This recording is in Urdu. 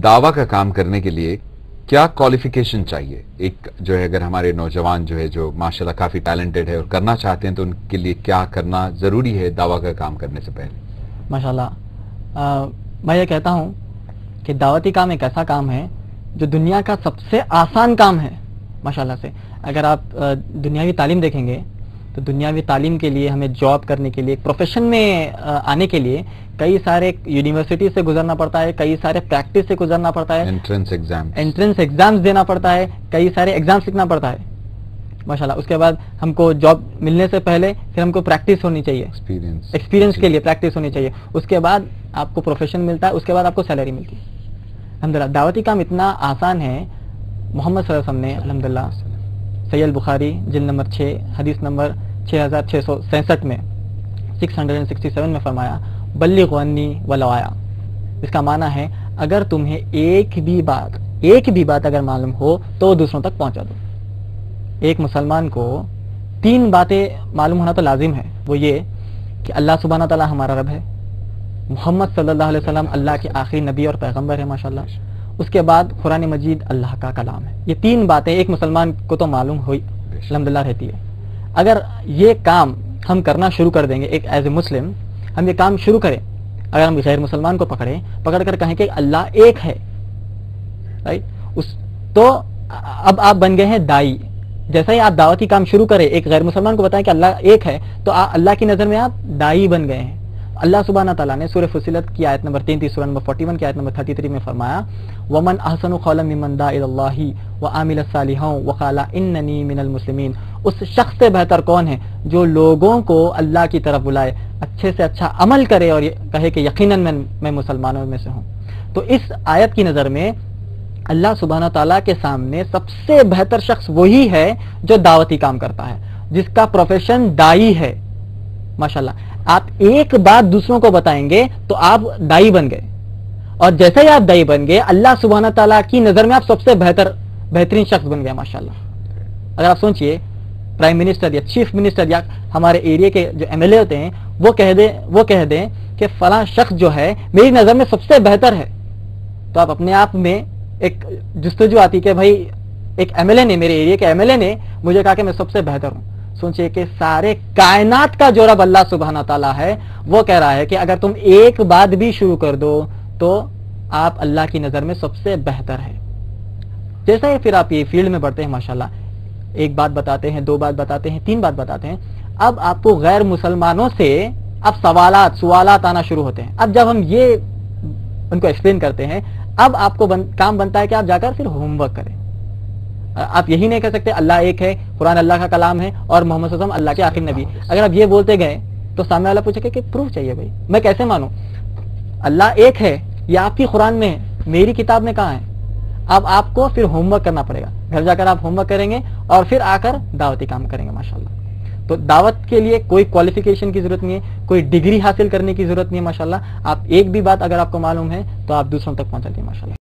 دعویٰ کا کام کرنے کے لیے کیا کوالیفیکیشن چاہیے؟ ایک جو ہے اگر ہمارے نوجوان جو ہے جو ماشاءاللہ کافی ٹیلنٹڈ ہے اور کرنا چاہتے ہیں تو ان کے لیے کیا کرنا ضروری ہے دعویٰ کا کام کرنے سے پہلے؟ ماشاءاللہ میں یہ کہتا ہوں کہ دعوتی کام ایک ایسا کام ہے جو دنیا کا سب سے آسان کام ہے ماشاءاللہ سے. اگر آپ دنیاوی تعلیم دیکھیں گے تو دنیاوی تعلیم کے لیے ہمیں جاب کرنے کے لیے پروفیشن میں آنے کے لیے کئی سارے یونیورسٹی سے گزرنا پڑتا ہے, کئی سارے پریکٹس سے گزرنا پڑتا ہے, انٹرنس ایگزامز دینا پڑتا ہے, کئی سارے ایگزامز لکھنا پڑتا ہے ماشاءاللہ. اس کے بعد ہم کو جاب ملنے سے پہلے پھر ہم کو پریکٹس ہونی چاہیے, ایکسپیرینس کے لیے پریکٹس ہونی چاہیے. اس کے بعد آپ کو پروفیشن ملتا ہے, اس کے بعد آپ کو سیلری ملتی ہے. الحمدللہ دعوتی کام اتنا آسان ہے. محمد صلی اللہ علیہ وسلم نے الحمدللہ صحیح البخاری جلد نمبر 6 حدیث نمبر 6667 میں 667 میں فرمایا بلغ عنی ولو آیا. اس کا معنی ہے اگر تمہیں ایک بھی بات اگر معلوم ہو تو دوسروں تک پہنچا دو. ایک مسلمان کو 3 باتیں معلوم ہونا تو لازم ہے. وہ یہ کہ اللہ سبحانہ تعالیٰ ہمارا رب ہے, محمد صلی اللہ علیہ وسلم اللہ کے آخری نبی اور پیغمبر ہے ماشاءاللہ. اس کے بعد قرآن مجید اللہ کا کلام ہے. یہ 3 باتیں ایک مسلمان کو تو معلوم ہوئی الحمدللہ رہتی ہے. اگر یہ کام ہم کرنا شروع کر دیں گے, ایک ایز اے مسلم ہم یہ کام شروع کریں, اگر ہم غیر مسلمان کو پکڑ کر کہیں کہ اللہ ایک ہے, رائٹ, تو اب آپ بن گئے ہیں دائی. جیسا ہی آپ دعوتی کام شروع کریں, ایک غیر مسلمان کو بتائیں کہ اللہ ایک ہے, تو اللہ کی نظر میں آپ دائی بن گئے ہیں. اللہ سبحانہ تعالیٰ نے سورہ فصلت کی آیت نمبر 33, سورہ نمبر 41 کی آیت نمبر 33 میں فرمایا وَمَنْ أَحْسَنُ قَوْلًا مِّمَّنْ دَعَا إِلَى اللَّهِ وَعَمِلَ صَالِحًا وَقَالَ إِنَّنِي مِنَ الْمُسْلِمِينَ. اس شخص سے بہتر کون ہے جو لوگوں کو اللہ کی طرف بلائے, اچھے سے اچھا عمل کرے اور کہے کہ یقیناً میں مسلمانوں میں سے ہوں. تو اس آیت کی نظر میں اللہ سبحانہ تعالیٰ کے سامنے سب سے بہتر شخص وہی ہے جو دعوتی کام کرتا ہے, جس کا پروفیشن دائی ہے ماشاءاللہ. آپ ایک بات دوسروں کو بتائیں گے تو آپ دائی بن گئے, اور جیسے ہی آپ دائی بن گئے اللہ سبحانہ تعالیٰ کی نظر میں آپ سب سے بہترین شخص بن گئے ماشاءاللہ. اگر آپ سوچئے پرائم منسٹر یا چیف منسٹر یا ہمارے ایریا کے جو ایم ایل اے ہوتے ہیں وہ کہہ دیں کہ فلاں شخص جو ہے میری نظر میں سب سے بہتر ہے, تو آپ اپنے آپ میں ایک جستجو آتی کہ بھائی ایک ایم ایل اے نے, میرے ایریا کے ایم ایل اے نے مجھے کہا کہ میں سب سے بہتر ہوں. سوچئے کہ سارے کائنات کا جو رب اللہ سبحانہ تعالیٰ ہے وہ کہہ رہا ہے کہ اگر تم ایک بات بھی شروع کر دو تو آپ اللہ کی نظر میں سب سے بہتر ہے. جیسا ہی پھر آپ یہ فیلڈ میں بڑھتے ہیں ماشاءاللہ, ایک بات بتاتے ہیں, 2 بات بتاتے ہیں, 3 بات بتاتے ہیں, اب آپ کو غیر مسلمانوں سے اب سوالات آنا شروع ہوتے ہیں. اب جب ہم یہ ان کو ایکسپلین کرتے ہیں, اب آپ کو کام بنتا ہے کہ آپ جا کر پھر ہوم ورک کریں. آپ یہی نہیں کہہ سکتے اللہ ایک ہے, قرآن اللہ کا کلام ہے اور محمد صلی اللہ علیہ وسلم اللہ کے آخری نبی. اگر آپ یہ بولتے گئے تو سامنے والا پوچھے کہ پروف چاہیے, بھائی میں کیسے مانوں؟ اللہ ایک ہے یہ آپ کی قرآن میں ہے, میری کتاب میں کہاں ہے؟ اب آپ کو پھر ہوم ورک کرنا پڑے گا. گھر جا کر آپ ہوم ورک کریں گے اور پھر آ کر دعوتی کام کریں گے ماشاءاللہ. تو دعوت کے لیے کوئی کوالیفیکیشن کی ضرورت نہیں ہے, کوئی ڈگری حاصل کرنے کی ضرورت نہیں ہے ماشاءاللہ. آپ ایک بھی بات اگر آپ کو معلوم ہے تو آپ دوسروں تک پہنچا دیں ماشاءاللہ.